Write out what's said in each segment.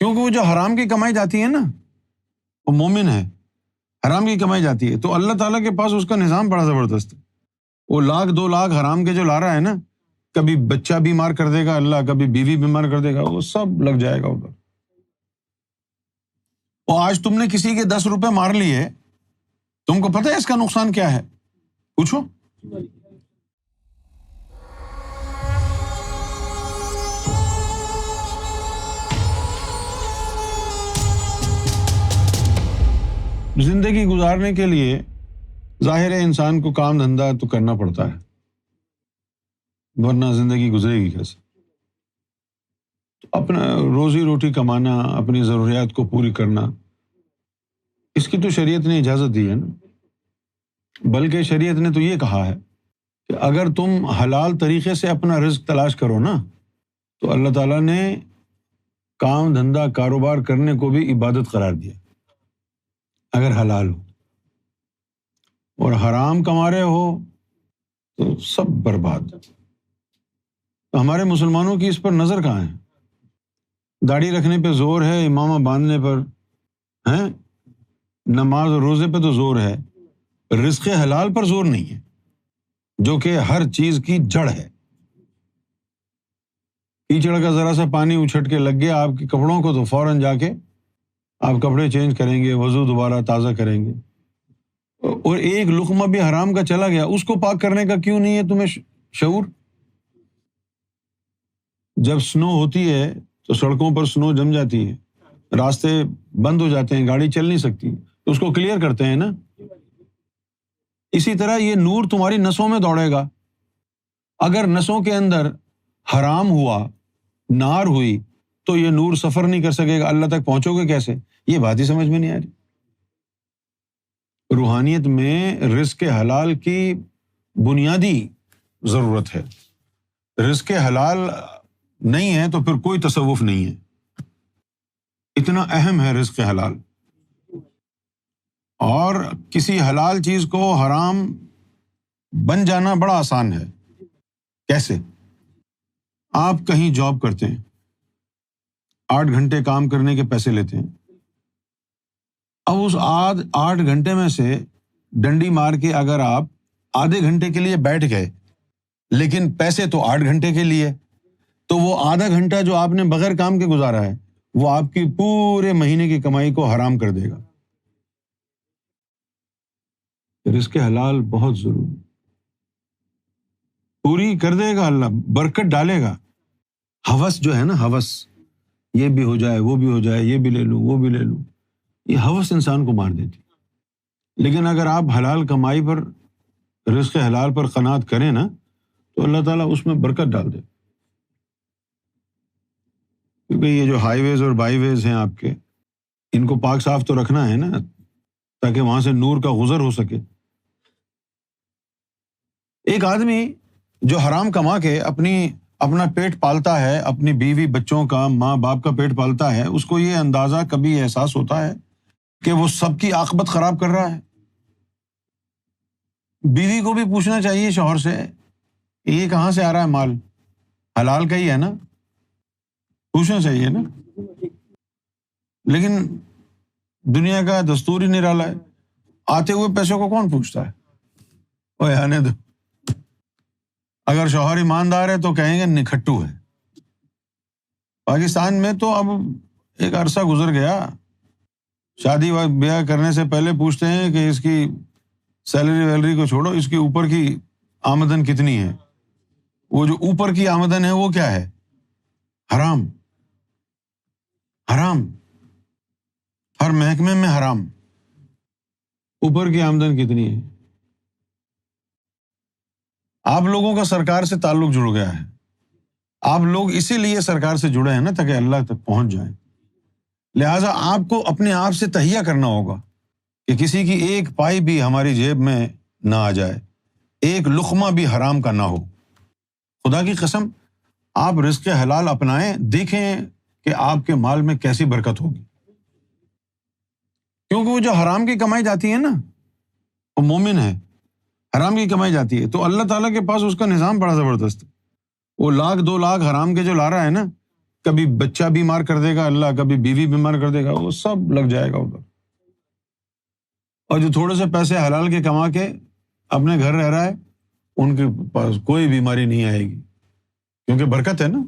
کیونکہ وہ جو حرام کی کمائی جاتی ہے نا، وہ مومن ہے، حرام کی کمائی جاتی ہے تو اللہ تعالیٰ کے پاس اس کا نظام بڑا زبردست ہے۔ وہ 1,00,000 2,00,000 حرام کے جو لا رہا ہے نا، کبھی بچہ بیمار کر دے گا اللہ، کبھی بیوی بیمار کر دے گا، وہ سب لگ جائے گا ادھر۔ اور آج تم نے کسی کے 10 روپے مار لیے، تم کو پتہ ہے اس کا نقصان کیا ہے؟ پوچھو۔ زندگی گزارنے کے لیے ظاہر ہے انسان کو کام دھندا تو کرنا پڑتا ہے، ورنہ زندگی گزرے گی کیسے؟ اپنا روزی روٹی کمانا، اپنی ضروریات کو پوری کرنا، اس کی تو شریعت نے اجازت دی ہے نا۔ بلکہ شریعت نے تو یہ کہا ہے کہ اگر تم حلال طریقے سے اپنا رزق تلاش کرو نا، تو اللہ تعالیٰ نے کام دھندا کاروبار کرنے کو بھی عبادت قرار دیا، اگر حلال ہو۔ اور حرام کما رہے ہو تو سب برباد۔ ہمارے مسلمانوں کی اس پر نظر کہاں ہے؟ داڑھی رکھنے پہ زور ہے، امامہ باندھنے پر ہیں، نماز اور روزے پہ تو زور ہے، رزق حلال پر زور نہیں ہے، جو کہ ہر چیز کی جڑ ہے۔ کیچڑ کا ذرا سا پانی اچھٹ کے لگ گیا آپ کے کپڑوں کو تو فوراً جا کے آپ کپڑے چینج کریں گے، وضو دوبارہ تازہ کریں گے۔ اور ایک لقمہ بھی حرام کا چلا گیا، اس کو پاک کرنے کا کیوں نہیں ہے تمہیں شعور؟ جب سنو ہوتی ہے تو سڑکوں پر سنو جم جاتی ہے، راستے بند ہو جاتے ہیں، گاڑی چل نہیں سکتی، تو اس کو کلیئر کرتے ہیں نا۔ اسی طرح یہ نور تمہاری نسوں میں دوڑے گا۔ اگر نسوں کے اندر حرام ہوا، نار ہوئی، تو یہ نور سفر نہیں کر سکے گا، اللہ تک پہنچو گے کیسے؟ یہ بات ہی سمجھ میں نہیں آ رہی۔ روحانیت میں رزق حلال کی بنیادی ضرورت ہے۔ رزق حلال نہیں ہے تو پھر کوئی تصوف نہیں ہے۔ اتنا اہم ہے رزق حلال۔ اور کسی حلال چیز کو حرام بن جانا بڑا آسان ہے۔ کیسے؟ آپ کہیں جاب کرتے ہیں، 8 گھنٹے کام کرنے کے پیسے لیتے ہیں، اب اس 8 گھنٹے میں سے ڈنڈی مار کے اگر آپ آدھے گھنٹے کے لیے بیٹھ گئے، لیکن پیسے تو 8 گھنٹے کے لیے، تو وہ آدھا گھنٹہ جو آپ نے بغیر کام کے گزارا ہے، وہ آپ کی پورے مہینے کی کمائی کو حرام کر دے گا۔ رزق حلال بہت ضروری، پوری کر دے گا اللہ، برکت ڈالے گا۔ ہوس جو ہے نا، ہوس، یہ بھی ہو جائے، وہ بھی ہو جائے، یہ بھی لے لوں، وہ بھی لے لوں، یہ ہوس انسان کو مار دیتی۔ لیکن اگر آپ حلال کمائی پر، رزق حلال پر قناعت کریں نا، تو اللہ تعالیٰ اس میں برکت ڈال دے۔ کیونکہ یہ جو ہائی ویز اور بائی ویز ہیں آپ کے، ان کو پاک صاف تو رکھنا ہے نا، تاکہ وہاں سے نور کا گزر ہو سکے۔ ایک آدمی جو حرام کما کے اپنا پیٹ پالتا ہے، اپنی بیوی بچوں کا، ماں باپ کا پیٹ پالتا ہے، اس کو یہ اندازہ کبھی احساس ہوتا ہے کہ وہ سب کی عاقبت خراب کر رہا ہے؟ بیوی کو بھی پوچھنا چاہیے شوہر سے، یہ کہاں سے آ رہا ہے مال؟ حلال کا ہی ہے نا؟ پوچھنا چاہیے نا۔ لیکن دنیا کا دستور ہی نرالا ہے، آتے ہوئے پیسوں کو کون پوچھتا ہے؟ اوے آنے دو۔ اگر شوہر ایماندار ہے تو کہیں گے نکھٹو ہے۔ پاکستان میں تو اب ایک عرصہ گزر گیا، شادی بیاہ کرنے سے پہلے پوچھتے ہیں کہ اس کی سیلری ویلری کو چھوڑو، اس کے اوپر کی آمدن کتنی ہے۔ وہ جو اوپر کی آمدن ہے وہ کیا ہے؟ حرام۔ حرام، ہر محکمے میں حرام۔ اوپر کی آمدن کتنی ہے؟ آپ لوگوں کا سرکار سے تعلق جڑ گیا ہے، آپ لوگ اسی لیے سرکار سے جڑے ہیں نا، تاکہ اللہ تک پہنچ جائیں۔ لہٰذا آپ کو اپنے آپ سے تہیہ کرنا ہوگا کہ کسی کی ایک پائی بھی ہماری جیب میں نہ آ جائے، ایک لقمہ بھی حرام کا نہ ہو۔ خدا کی قسم، آپ رزق حلال اپنائیں، دیکھیں کہ آپ کے مال میں کیسی برکت ہوگی۔ کیونکہ وہ جو حرام کی کمائی جاتی ہے نا، وہ مومن ہے، حرام کی کمائی جاتی ہے تو اللہ تعالیٰ کے پاس اس کا نظام بڑا زبردست ہے۔ وہ 1,00,000 2,00,000 حرام کے جو لا رہا ہے نا، کبھی بچہ بیمار کر دے گا اللہ، کبھی بیوی بیمار کر دے گا، وہ سب لگ جائے گا ادھر. اور جو تھوڑے سے پیسے حلال کے کما کے اپنے گھر رہ رہا ہے، ان کے پاس کوئی بیماری نہیں آئے گی، کیونکہ برکت ہے نا.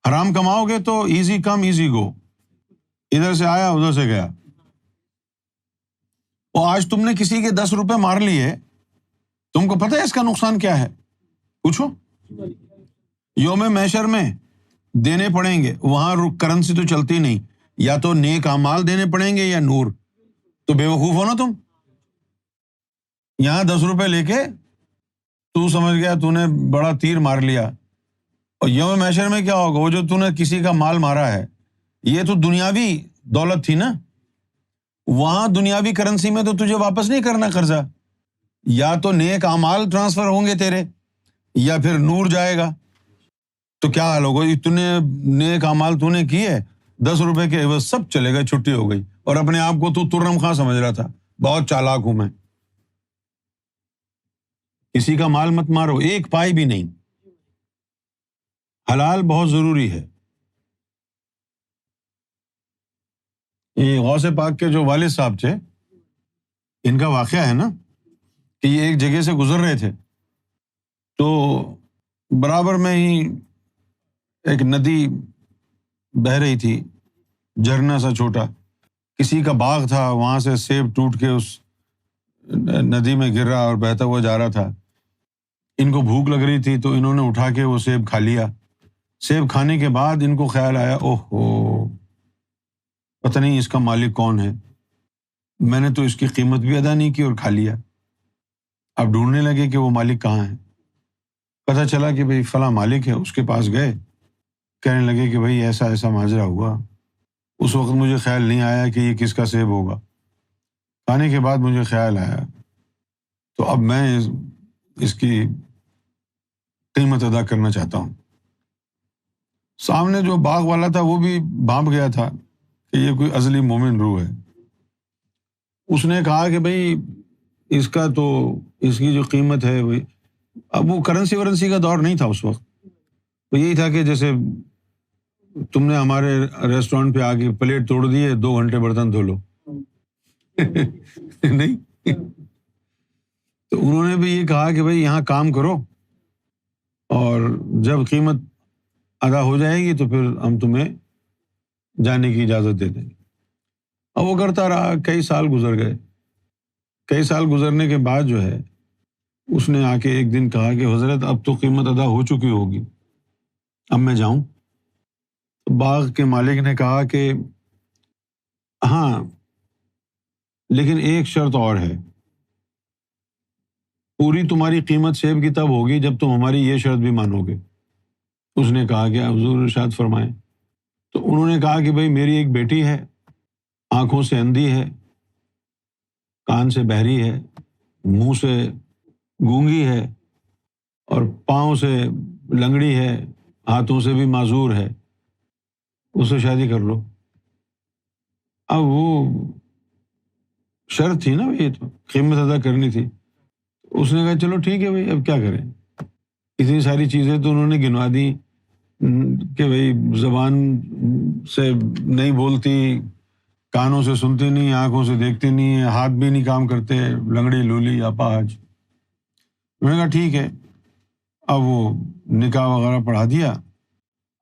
حرام کماؤ گے تو ایزی کم ایزی گو، ادھر سے آیا ادھر سے گیا. اور آج تم نے کسی کے 10 روپے مار لیے، تم کو پتہ ہے اس کا نقصان کیا ہے؟ پوچھو. یوم محشر میں دینے پڑیں گے، وہاں کرنسی تو چلتی نہیں، یا تو نیک اعمال دینے پڑیں گے یا نور. تو بے وقوف ہو نا تم. یہاں 10 روپے لے کے تو سمجھ گیا تو نے بڑا تیر مار لیا، اور یوم محشر میں کیا ہوگا؟ وہ جو تو نے کسی کا مال مارا ہے، یہ تو دنیاوی دولت تھی نا، وہاں دنیاوی کرنسی میں تو تجھے واپس نہیں کرنا قرضہ، یا تو نیک اعمال ٹرانسفر ہوں گے تیرے، یا پھر نور جائے گا. تو کیا حال ہوگا؟ اتنے نیک اعمال تو نے کیے، 10 روپے کے عوض سب چلے گئے، چھٹی ہو گئی، اور اپنے آپ کو تو ترم خاں سمجھ رہا تھا، بہت چالاک ہوں میں. کسی کا مال مت مارو، ایک پائی بھی نہیں. حلال بہت ضروری ہے. یہ غوث پاک کے جو والد صاحب تھے، ان کا واقعہ ہے نا کہ یہ ایک جگہ سے گزر رہے تھے، تو برابر میں ہی ایک ندی بہہ رہی تھی، جھرنا سا چھوٹا. کسی کا باغ تھا، وہاں سے سیب ٹوٹ کے اس ندی میں گر رہا اور بہتا ہوا جا رہا تھا. ان کو بھوک لگ رہی تھی تو انہوں نے اٹھا کے وہ سیب کھا لیا. سیب کھانے کے بعد ان کو خیال آیا، اوہو، پتہ نہیں اس کا مالک کون ہے، میں نے تو اس کی قیمت بھی ادا نہیں کی اور کھا لیا. اب ڈھونڈنے لگے کہ وہ مالک کہاں ہے. پتہ چلا کہ بھئی فلاں مالک ہے. اس کے پاس گئے، کہنے لگے کہ بھئی ایسا ایسا ماجرا ہوا، اس وقت مجھے خیال نہیں آیا کہ یہ کس کا سیب ہوگا، کھانے کے بعد مجھے خیال آیا، تو اب میں اس کی قیمت ادا کرنا چاہتا ہوں. سامنے جو باغ والا تھا وہ بھی بھانپ گیا تھا کہ یہ کوئی ازلی مومن روح ہے. اس نے کہا کہ بھئی اس کا تو اس کی جو قیمت ہے، وہی اب وہ کرنسی ورنسی کا دور نہیں تھا اس وقت. تو یہی تھا کہ جیسے تم نے ہمارے ریسٹورینٹ پہ آ کے پلیٹ توڑ دیے، 2 گھنٹے برتن دھو لو. نہیں، تو انہوں نے بھی یہ کہا کہ بھئی یہاں کام کرو، اور جب قیمت ادا ہو جائے گی تو پھر ہم تمہیں جانے کی اجازت دے دیں گے. اور وہ کرتا رہا. کئی سال گزر گئے. کئی سال گزرنے کے بعد جو ہے، اس نے آ کے ایک دن کہا کہ حضرت اب تو قیمت ادا ہو چکی ہوگی، اب میں جاؤں؟ تو باغ کے مالک نے کہا کہ ہاں، لیکن ایک شرط اور ہے، پوری تمہاری قیمت سیب کی تب ہوگی جب تم ہماری یہ شرط بھی مانو گے. اس نے کہا کہ حضور ارشاد فرمائیں. تو انہوں نے کہا کہ بھئی میری ایک بیٹی ہے، آنکھوں سے اندھی ہے، کان سے بہری ہے، منہ سے گونگی ہے، اور پاؤں سے لنگڑی ہے، ہاتھوں سے بھی معذور ہے، اس سے شادی کر لو. اب وہ شرط تھی نا، یہ تو قیمت ادا کرنی تھی. اس نے کہا چلو ٹھیک ہے بھائی، اب کیا کریں. اتنی ساری چیزیں تو انہوں نے گنوا دی کہ بھئی زبان سے نہیں بولتی، کانوں سے سنتی نہیں، آنکھوں سے دیکھتی نہیں، ہاتھ بھی نہیں کام کرتے، لنگڑی لولی اپاہج. میں نے کہا ٹھیک ہے. اب وہ نکاح وغیرہ پڑھا دیا.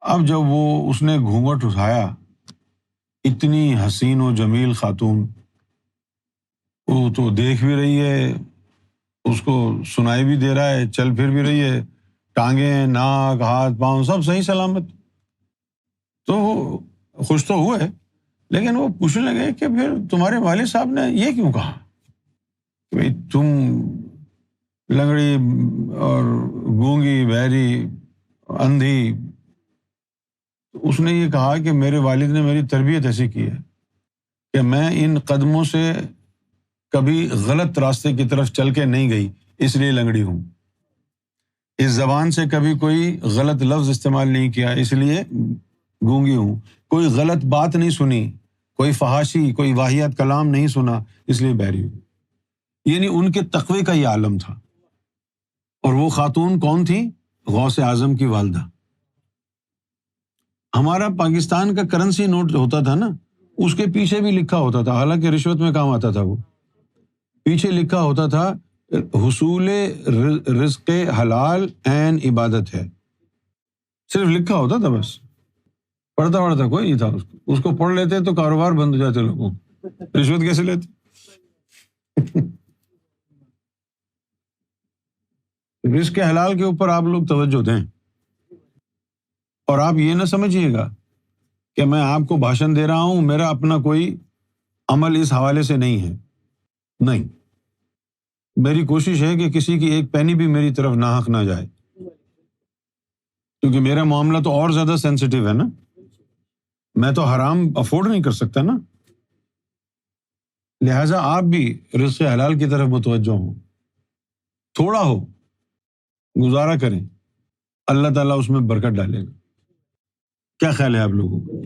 اب جب وہ اس نے گھونگھٹ اٹھایا، اتنی حسین و جمیل خاتون، وہ تو دیکھ بھی رہی ہے، اس کو سنائی بھی دے رہا ہے، چل پھر بھی رہی ہے، ٹانگیں، ناک، ہاتھ، پاؤں سب صحیح سلامت. تو وہ خوش تو ہوئے، لیکن وہ پوچھنے لگے کہ پھر تمہارے والد صاحب نے یہ کیوں کہا کہ بھئی تم لنگڑی اور گونگی، بہری، اندھی؟ اس نے یہ کہا کہ میرے والد نے میری تربیت ایسی کی ہے کہ میں ان قدموں سے کبھی غلط راستے کی طرف چل کے نہیں گئی، اس لیے لنگڑی ہوں. اس زبان سے کبھی کوئی غلط لفظ استعمال نہیں کیا، اس لیے گونگی ہوں. کوئی غلط بات نہیں سنی، کوئی فحاشی، کوئی واہیات کلام نہیں سنا، اس لیے بہری ہوں. یعنی ان کے تقوی کا یہ عالم تھا. اور وہ خاتون کون تھی؟ غوث اعظم کی والدہ. ہمارا پاکستان کا کرنسی نوٹ ہوتا تھا نا، اس کے پیچھے بھی لکھا ہوتا تھا، حالانکہ رشوت میں کام آتا تھا، وہ پیچھے لکھا ہوتا تھا حصول رزق حلال عین عبادت ہے، صرف لکھا ہوتا تھا بس، پڑھتا کوئی نہیں تھا اس کو پڑھ لیتے تو کاروبار بند ہو جاتے لوگوں، رشوت کیسے لیتے؟ رزق حلال کے اوپر آپ لوگ توجہ دیں، اور آپ یہ نہ سمجھیے گا کہ میں آپ کو بھاشن دے رہا ہوں، میرا اپنا کوئی عمل اس حوالے سے نہیں ہے، نہیں، میری کوشش ہے کہ کسی کی ایک پینی بھی میری طرف ناحق نہ جائے، کیونکہ میرا معاملہ تو اور زیادہ سینسٹیو ہے نا، میں تو حرام افورڈ نہیں کر سکتا نا، لہٰذا آپ بھی رزق حلال کی طرف متوجہ ہوں، تھوڑا ہو گزارا کریں، اللہ تعالیٰ اس میں برکت ڈالے گا۔ کیا خیال ہے آپ لوگوں کو؟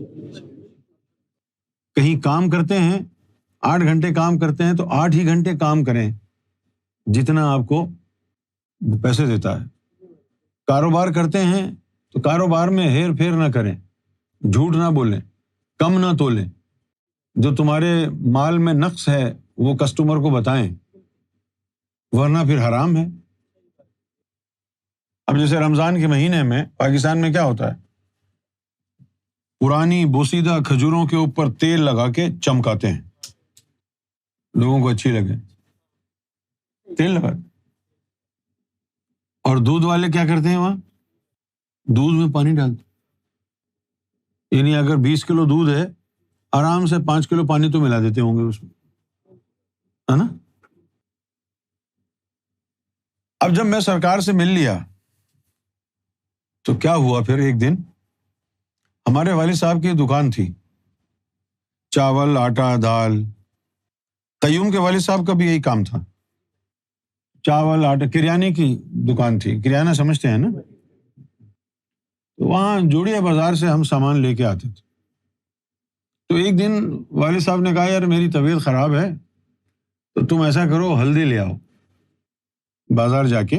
کہیں کام کرتے ہیں، 8 گھنٹے کام کرتے ہیں تو 8 ہی گھنٹے کام کریں جتنا آپ کو پیسے دیتا ہے۔ کاروبار کرتے ہیں تو کاروبار میں ہیر پھیر نہ کریں، جھوٹ نہ بولیں، کم نہ تولیں، جو تمہارے مال میں نقص ہے وہ کسٹمر کو بتائیں، ورنہ پھر حرام ہے۔ اب جیسے رمضان کے مہینے میں پاکستان میں کیا ہوتا ہے، پرانی بوسیدہ کھجوروں کے اوپر تیل لگا کے چمکاتے ہیں، لوگوں کو اچھی لگے، تیل لگا، اور دودھ والے کیا کرتے ہیں وہاں، دودھ میں پانی ڈالتے، یعنی اگر 20 کلو دودھ ہے، آرام سے 5 کلو پانی تو ملا دیتے ہوں گے اس میں، ہے نا۔ اب جب میں سرکار سے مل لیا تو کیا ہوا، پھر ایک دن ہمارے والد صاحب کی دکان تھی، چاول، آٹا، دال، قیوم کے والد صاحب کا بھی یہی کام تھا، چاول، آٹا، کریانے کی دکان تھی، کریانہ سمجھتے ہیں نا، تو وہاں جوڑیا بازار سے ہم سامان لے کے آتے تھے۔ تو ایک دن والد صاحب نے کہا، یار میری طبیعت خراب ہے تو تم ایسا کرو، ہلدی لے آؤ بازار جا کے۔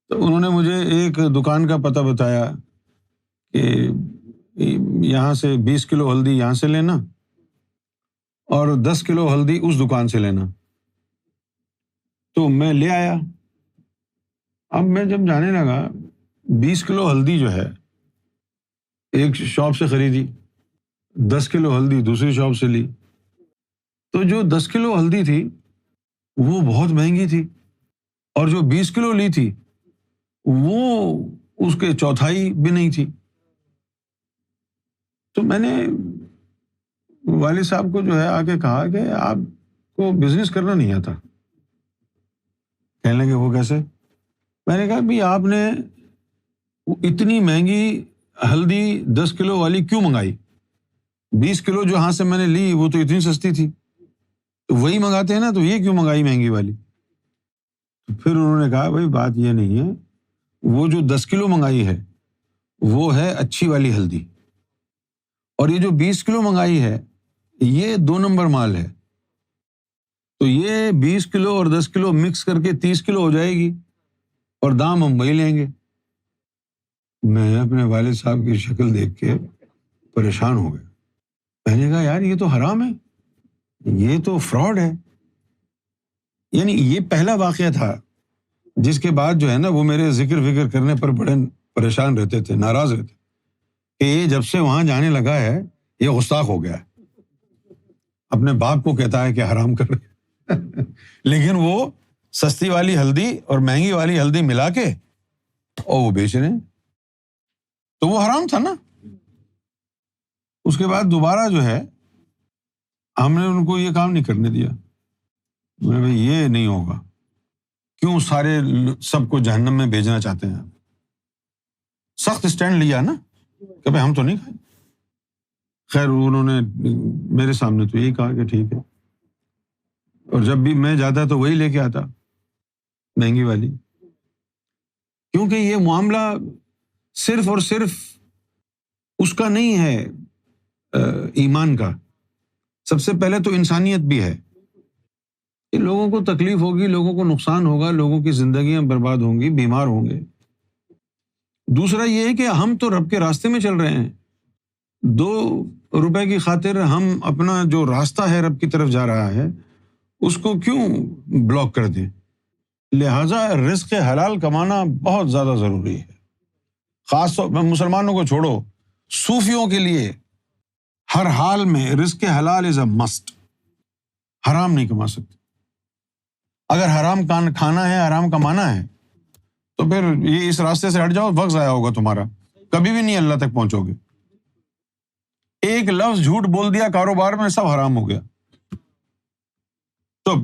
تو انہوں نے مجھے ایک دکان کا پتہ بتایا کہ یہاں سے 20 کلو ہلدی یہاں سے لینا اور 10 کلو ہلدی اس دکان سے لینا۔ تو میں لے آیا۔ اب میں جب جانے لگا، 20 کلو ہلدی جو ہے ایک شاپ سے خریدی، 10 کلو ہلدی دوسری شاپ سے لی، تو جو 10 کلو ہلدی تھی وہ بہت مہنگی تھی، اور جو 20 کلو لی تھی وہ اس کے چوتھائی بھی نہیں تھی۔ تو میں نے والد صاحب کو جو ہے آ کے کہا کہ آپ کو بزنس کرنا نہیں آتا۔ کہنے لگے وہ کیسے؟ میں نے کہا بھی آپ نے اتنی مہنگی ہلدی 10 کلو والی کیوں منگائی؟ 20 کلو جو ہاں سے میں نے لی وہ تو اتنی سستی تھی، تو وہی منگاتے ہیں نا، تو یہ کیوں منگائی مہنگی والی؟ تو پھر انہوں نے کہا بھائی بات یہ نہیں ہے، وہ جو 10 کلو منگائی ہے وہ ہے اچھی والی ہلدی، اور یہ جو 20 کلو منگائی ہے یہ 2 نمبر مال ہے، تو یہ 20 کلو اور 10 کلو مکس کر کے 30 کلو ہو جائے گی، اور دام ہم وہی لیں گے۔ میں اپنے والد صاحب کی شکل دیکھ کے پریشان ہو گیا۔ میں نے کہا یار یہ تو حرام ہے، یہ تو فراڈ ہے۔ یعنی یہ پہلا واقعہ تھا جس کے بعد جو ہے نا وہ میرے ذکر فکر کرنے پر بڑے پریشان رہتے تھے، ناراض رہتے کہ یہ جب سے وہاں جانے لگا ہے یہ گستاخ ہو گیا ہے، اپنے باپ کو کہتا ہے کہ حرام کر لیکن وہ سستی والی ہلدی اور مہنگی والی ہلدی ملا کے اور وہ بیچ رہے ہیں، تو وہ حرام تھا نا۔ اس کے بعد دوبارہ جو ہے ہم نے ان کو یہ کام نہیں کرنے دیا۔ میں بھائی یہ نہیں ہوگا، کیوں سارے سب کو جہنم میں بھیجنا چاہتے ہیں؟ سخت اسٹینڈ لیا نا کہ بھائی ہم تو نہیں کھائیں۔ خیر انہوں نے میرے سامنے تو یہی کہا کہ ٹھیک ہے، اور جب بھی میں جاتا تو وہی لے کے آتا مہنگی والی، کیونکہ یہ معاملہ صرف اور صرف اس کا نہیں ہے، ایمان کا، سب سے پہلے تو انسانیت بھی ہے کہ لوگوں کو تکلیف ہوگی، لوگوں کو نقصان ہوگا، لوگوں کی زندگیاں برباد ہوں گی، بیمار ہوں گے، دوسرا یہ ہے کہ ہم تو رب کے راستے میں چل رہے ہیں، 2 روپے کی خاطر ہم اپنا جو راستہ ہے رب کی طرف جا رہا ہے اس کو کیوں بلاک کر دیں؟ لہٰذا رزق حلال کمانا بہت زیادہ ضروری ہے، خاص طور پر مسلمانوں کو چھوڑو، صوفیوں کے لیے ہر حال میں رزق حلال از اے مسٹ. حرام نہیں کما سکتے. اگر حرام کھانا ہے، حرام کمانا ہے تو پھر یہ اس راستے سے ہٹ جاؤ، وقت ضائع ہوگا تمہارا، کبھی بھی نہیں اللہ تک پہنچو گے. ایک لفظ جھوٹ بول دیا کاروبار میں، سب حرام ہو گیا. تو